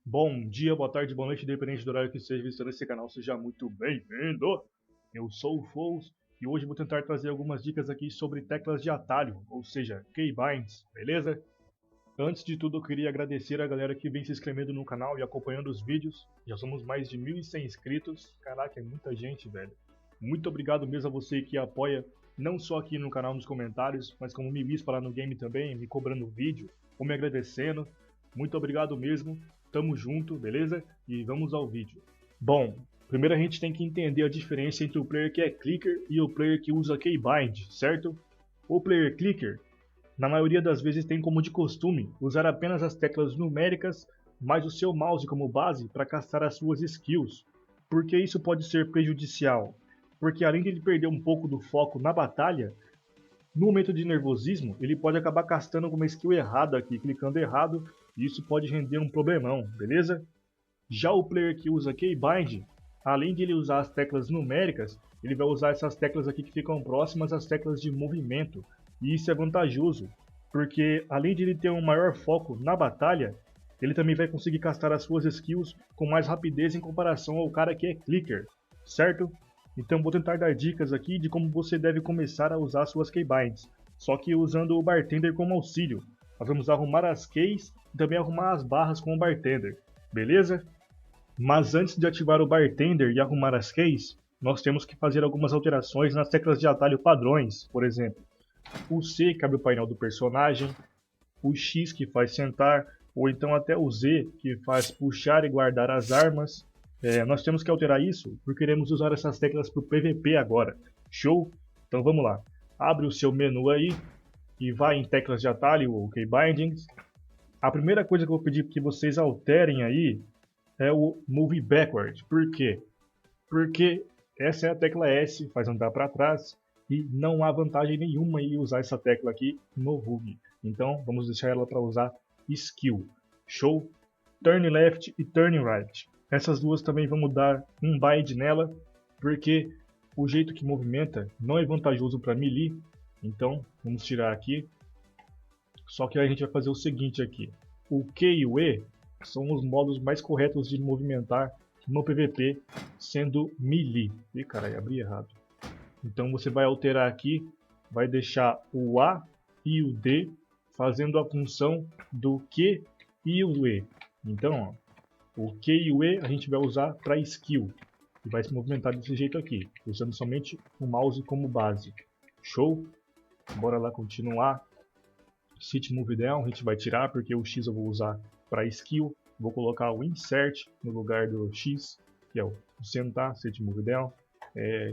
Bom dia, boa tarde, boa noite, independente do horário que esteja visitando esse canal, seja muito bem-vindo! Eu sou o Fous e hoje vou tentar trazer algumas dicas aqui sobre teclas de atalho, ou seja, keybinds, beleza? Antes de tudo, eu queria agradecer a galera que vem se inscrevendo no canal e acompanhando os vídeos. Já somos mais de 1.100 inscritos, caraca, é muita gente, velho. Muito obrigado mesmo a você que apoia, não só aqui no canal nos comentários, mas como me vispa lá no game também, me cobrando vídeo, ou me agradecendo. Muito obrigado mesmo, tamo junto, beleza? E vamos ao vídeo. Bom, primeiro a gente tem que entender a diferença entre o player que é clicker e o player que usa keybind, certo? O player clicker, na maioria das vezes, tem como de costume usar apenas as teclas numéricas mais o seu mouse como base para castar as suas skills. Por que isso pode ser prejudicial? Porque além de ele perder um pouco do foco na batalha, no momento de nervosismo, ele pode acabar castando alguma skill errada aqui, clicando errado, e isso pode render um problemão, beleza? Já o player que usa Keybind, além de ele usar as teclas numéricas, ele vai usar essas teclas aqui que ficam próximas às teclas de movimento. E isso é vantajoso, porque além de ele ter um maior foco na batalha, ele também vai conseguir castar as suas skills com mais rapidez em comparação ao cara que é clicker, certo? Então vou tentar dar dicas aqui de como você deve começar a usar suas keybinds, só que usando o bartender como auxílio. Nós vamos arrumar as keys e também arrumar as barras com o bartender, beleza? Mas antes de ativar o bartender e arrumar as keys, nós temos que fazer algumas alterações nas teclas de atalho padrões, por exemplo, o C que abre o painel do personagem, o X que faz sentar, ou então até o Z que faz puxar e guardar as armas. Nós temos que alterar isso porque queremos usar essas teclas para o PVP agora. Show? Então vamos lá. Abre o seu menu aí e vai em teclas de atalho ou keybindings. A primeira coisa que eu vou pedir que vocês alterem aí é o Move Backward. Por quê? Porque essa é a tecla S, faz andar para trás, e não há vantagem nenhuma em usar essa tecla aqui no RUG. Então vamos deixar ela para usar Skill. Show? Turn Left e Turn Right. Essas duas também vamos dar um bind nela, porque o jeito que movimenta não é vantajoso para melee. Então vamos tirar aqui. Só que a gente vai fazer o seguinte aqui. O Q e o E são os modos mais corretos de movimentar no PVP, sendo melee. Ih, caralho, abri errado. Então você vai alterar aqui, vai deixar o A e o D fazendo a função do Q e o E. Então, ó, o Q e o E a gente vai usar para skill. E vai se movimentar desse jeito aqui, usando somente o mouse como base. Show? Bora lá continuar. Shift Move Down a gente vai tirar porque o X eu vou usar para skill. Vou colocar o Insert no lugar do X, que é o sentar, Shift Move Down.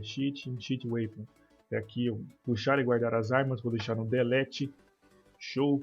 Shift Weapon. Aqui eu puxar e guardar as armas, vou deixar no Delete. Show.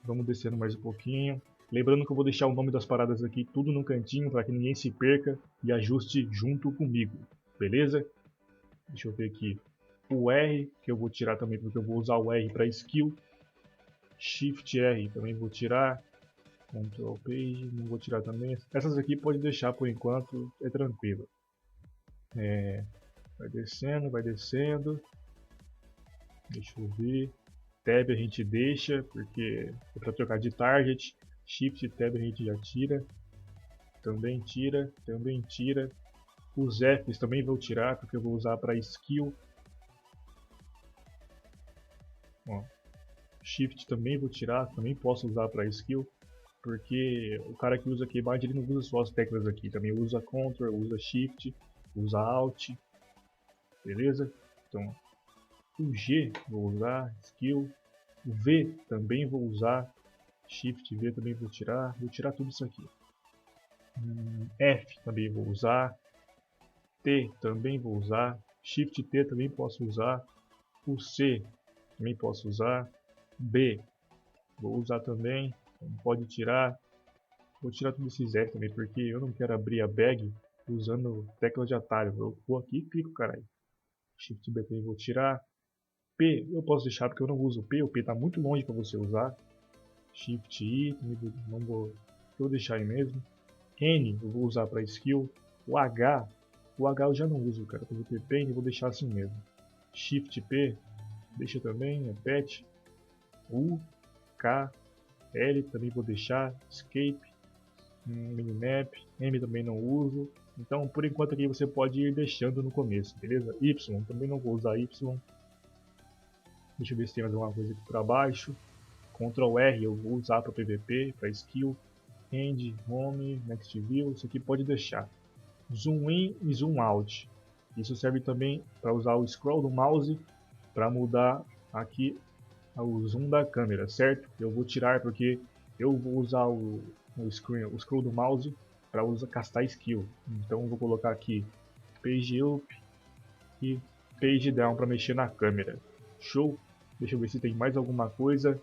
Vamos descendo mais um pouquinho. Lembrando que eu vou deixar o nome das paradas aqui tudo no cantinho para que ninguém se perca e ajuste junto comigo. Beleza? Deixa eu ver aqui. O R, que eu vou tirar também porque eu vou usar o R para skill. Shift R também vou tirar. Control Page, não vou tirar também. Essas aqui pode deixar por enquanto, é tranquilo. Vai descendo, vai descendo. Deixa eu ver. Tab a gente deixa, porque é para trocar de target. Shift Tab a gente já tira. Também tira, também tira. Os Fs também vou tirar, porque eu vou usar para skill. Ó, Shift também vou tirar, também posso usar para skill, porque o cara que usa keybind ele não usa só as teclas aqui, também usa Ctrl, usa Shift, usa Alt, beleza? Então o G vou usar, skill, o V também vou usar, Shift V também vou tirar tudo isso aqui. F também vou usar, T também vou usar, Shift T também posso usar, o C também posso usar, B vou usar também, pode tirar. Vou tirar tudo esses F também, porque eu não quero abrir a bag usando tecla de atalho. Eu vou aqui e clico, caralho. Shift B também vou tirar. P eu posso deixar porque eu não uso P. O P está muito longe para você usar. Shift I, também não vou, vou deixar aí mesmo. N eu vou usar para skill. O H eu já não uso, cara. Para PVP eu vou deixar assim mesmo. Shift P, deixa também, é pet. U, K, L também vou deixar. Escape. Minimap, M também não uso. Então, por enquanto aqui você pode ir deixando no começo, beleza? Y, também não vou usar Y. Deixa eu ver se tem mais alguma coisa aqui para baixo. Ctrl R eu vou usar para PVP, para skill. End, Home, Next View, isso aqui pode deixar. Zoom In e Zoom Out. Isso serve também para usar o scroll do mouse para mudar aqui o zoom da câmera, certo? Eu vou tirar porque eu vou usar o scroll do mouse para castar skill. Então eu vou colocar aqui Page Up e Page Down para mexer na câmera. Show! Deixa eu ver se tem mais alguma coisa.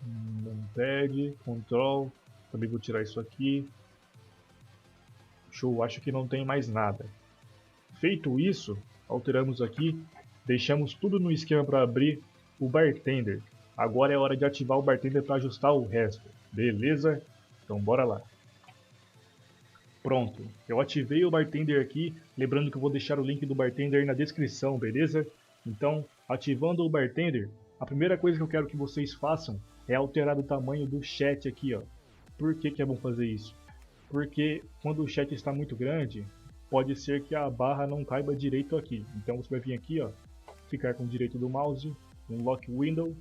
Numpad, Control, também vou tirar isso aqui. Show, acho que não tem mais nada. Feito isso, alteramos aqui, deixamos tudo no esquema para abrir o Bartender. Agora é hora de ativar o Bartender para ajustar o resto, beleza? Então bora lá. Pronto, eu ativei o Bartender aqui, lembrando que eu vou deixar o link do Bartender aí na descrição, beleza? Então, ativando o Bartender, a primeira coisa que eu quero que vocês façam é alterar o tamanho do chat aqui, ó. Por que é bom fazer isso? Porque quando o chat está muito grande, pode ser que a barra não caiba direito aqui. Então você vai vir aqui, ó, ficar com o direito do mouse, um Lock Window,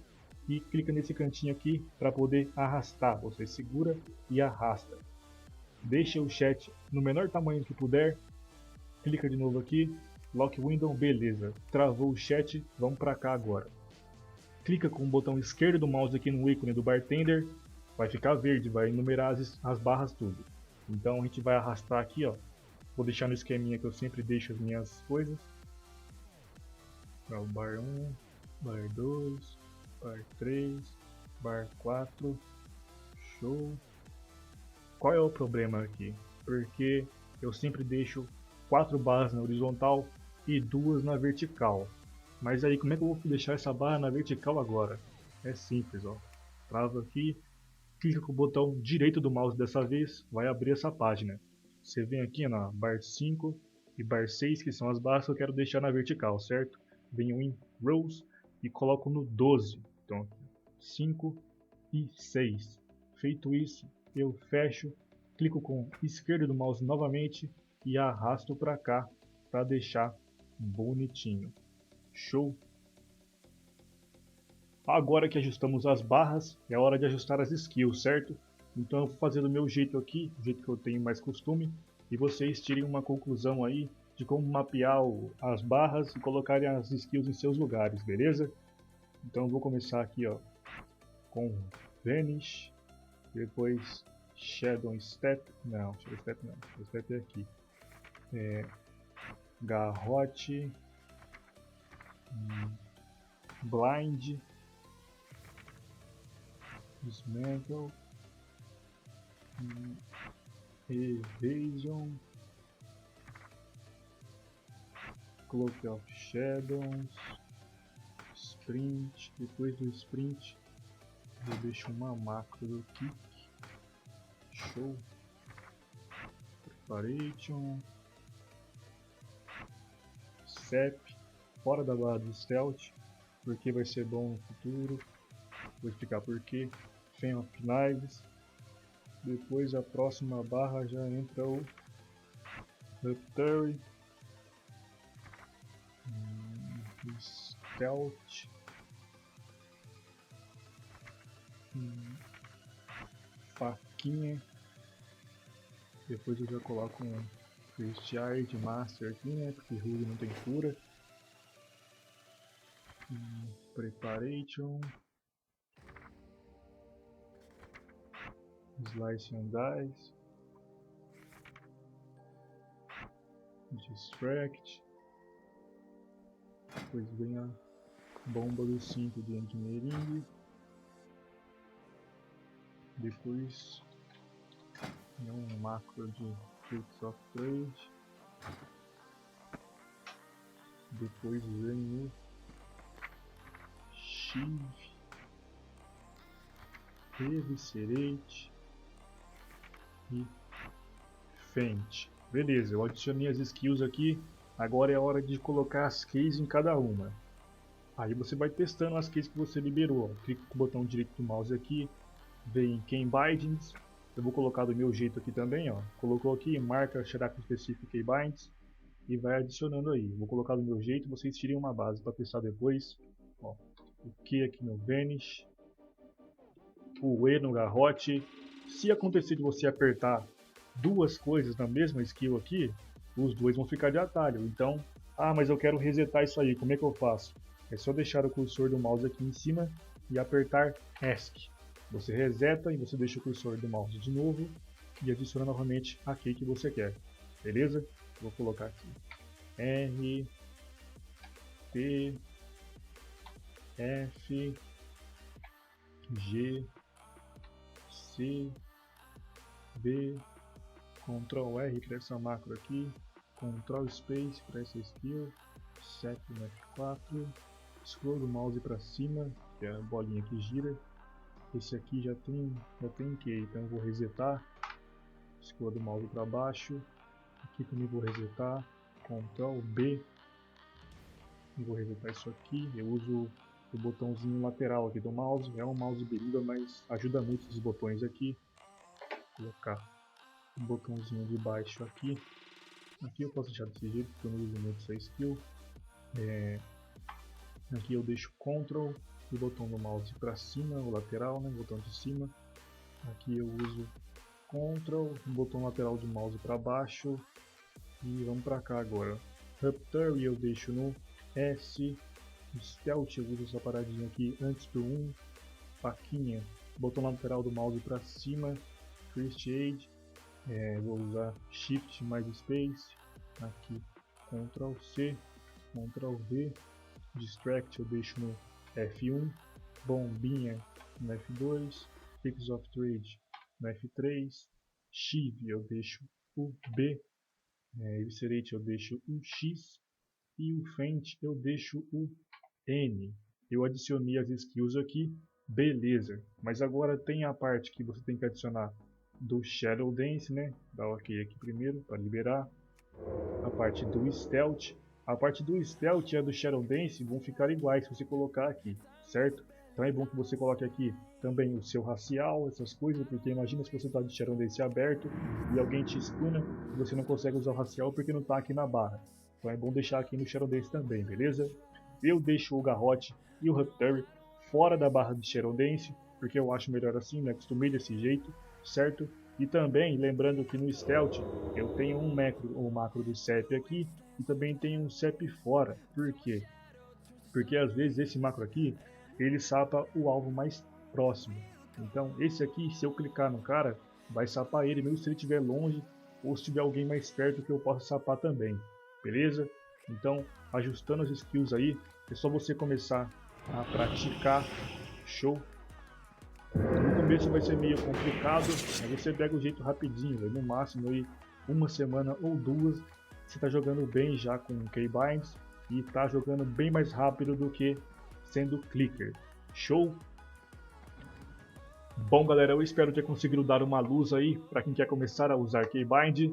e clica nesse cantinho aqui para poder arrastar. Você segura e arrasta. Deixa o chat no menor tamanho que puder, clica de novo aqui, Lock Window, beleza. Travou o chat, vamos para cá agora. Clica com o botão esquerdo do mouse aqui no ícone do Bartender, vai ficar verde, vai enumerar as barras tudo. Então a gente vai arrastar aqui, ó. Vou deixar no esqueminha que eu sempre deixo as minhas coisas. O bar 1, bar 2, bar 3, bar 4. Show. Qual é o problema aqui? Porque eu sempre deixo 4 barras na horizontal e 2 na vertical. Mas aí como é que eu vou deixar essa barra na vertical agora? É simples, ó. Trava aqui, clica com o botão direito do mouse dessa vez, vai abrir essa página. Você vem aqui na bar 5 e bar 6, que são as barras que eu quero deixar na vertical, certo? Venho em Rows e coloco no 12. Então, 5 e 6. Feito isso, eu fecho, clico com o esquerdo do mouse novamente e arrasto para cá para deixar bonitinho. Show! Agora que ajustamos as barras, é hora de ajustar as skills, certo? Então eu vou fazer do meu jeito aqui, do jeito que eu tenho mais costume, e vocês tirem uma conclusão aí de como mapear as barras e colocarem as skills em seus lugares, beleza? Então eu vou começar aqui, ó, com Vanish, depois Shadow Step, não, Shadow Step não, Shadow Step é aqui, Garrote, Blind, Dismantle, Evasion, Cloak of Shadows, Sprint. Depois do Sprint eu deixo uma macro do Kick. Show. Preparation, Sep, fora da barra do Stealth, porque vai ser bom no futuro. Vou explicar porquê. Fan of Knives. Depois a próxima barra já entra o Reptary, Stealth, Faquinha. Depois eu já coloco um First Art Master aqui, né? Porque Rogue não tem cura. Preparation, Slice and Dice, Distract, depois vem a bomba do 5 de Engineering, depois um macro de Tricks of Trade, depois vem o Shiv, Eviscerate e Fent. Beleza, eu adicionei as skills aqui, agora é a hora de colocar as keys em cada uma. Aí você vai testando as keys que você liberou. Clica com o botão direito do mouse aqui, vem em Key Bindings, Eu vou colocar do meu jeito aqui também, ó. Colocou aqui, marca Character Specific Keybinds e vai adicionando aí. Vou colocar do meu jeito, vocês tirem uma base para testar depois. Ó, o Q aqui no Vanish, o E no garrote. Se acontecer de você apertar duas coisas na mesma skill aqui, os dois vão ficar de atalho. Então, mas eu quero resetar isso aí, como é que eu faço? É só deixar o cursor do mouse aqui em cima e apertar ESC. Você reseta e você deixa o cursor do mouse de novo e adiciona novamente a key que você quer. Beleza? Vou colocar aqui R, T, F, G, C, B, Ctrl R para essa macro aqui, Ctrl Space para essa skill, Set no F4, scroll do mouse para cima, que é a bolinha que gira. Esse aqui já tem key, então eu vou resetar, scroll do mouse para baixo, aqui também vou resetar, Ctrl B, e vou resetar isso aqui. Eu uso o botãozinho lateral aqui do mouse, é um mouse beriba, mas ajuda muito esses botões aqui. Vou colocar um botãozinho de baixo aqui. Aqui eu posso deixar desse jeito, porque eu não uso muito essa skill. Aqui eu deixo Ctrl e o botão do mouse para cima, o lateral, né, o botão de cima. Aqui eu uso Ctrl, o botão lateral do mouse para baixo. E vamos para cá agora. Raptor eu deixo no S. Stealth eu uso essa paradinha aqui antes do 1. Faquinha, botão lateral do mouse para cima. First Aid. Vou usar Shift mais Space. Aqui Ctrl C, Ctrl V. Distract eu deixo no F1. Bombinha no F2. Fix of Trade no F3. Shiv eu deixo o B. Eviscerate eu deixo o X. E o Feint eu deixo o N. Eu adicionei as skills aqui. Beleza. Mas agora tem a parte que você tem que adicionar do Shadow Dance, né? Dá ok aqui primeiro para liberar. A parte do Stealth. A parte do Stealth e a do Shadow Dance vão ficar iguais se você colocar aqui, certo? Então é bom que você coloque aqui também o seu racial, essas coisas, porque imagina se você está de Shadow Dance aberto e alguém te spuna e você não consegue usar o racial porque não está aqui na barra. Então é bom deixar aqui no Shadow Dance também, beleza? Eu deixo o garrote e o Raptor fora da barra de Shadow Dance, porque eu acho melhor assim, me acostumei desse jeito, certo? E também, lembrando que no Stealth eu tenho um macro do CEP aqui e também tenho um CEP fora. Por quê? Porque às vezes esse macro aqui, ele sapa o alvo mais próximo. Então esse aqui, se eu clicar no cara, vai sapar ele mesmo se ele estiver longe ou se tiver alguém mais perto que eu possa sapar também. Beleza? Então, ajustando as skills aí, é só você começar a praticar. Show! No começo vai ser meio complicado, mas você pega o jeito rapidinho, véio. No máximo aí uma semana ou duas, você está jogando bem já com Keybinds e está jogando bem mais rápido do que sendo clicker. Show? Bom galera, eu espero ter conseguido dar uma luz aí para quem quer começar a usar Keybind.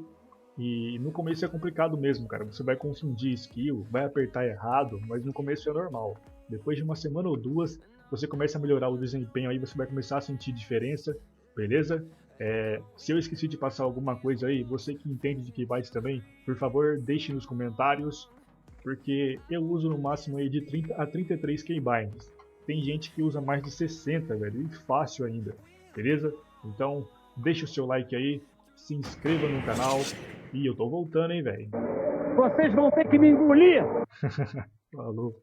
E no começo é complicado mesmo, cara. Você vai confundir skill, vai apertar errado, mas no começo é normal. Depois de uma semana ou duas, você começa a melhorar o desempenho aí, você vai começar a sentir diferença, beleza? Se eu esqueci de passar alguma coisa aí, você que entende de Keybind também, por favor, deixe nos comentários, porque eu uso no máximo aí de 30 a 33 Keybinds. Tem gente que usa mais de 60, velho, e fácil ainda, beleza? Então, deixa o seu like aí, se inscreva no canal, e eu tô voltando, hein, velho. Vocês vão ter que me engolir! Falou.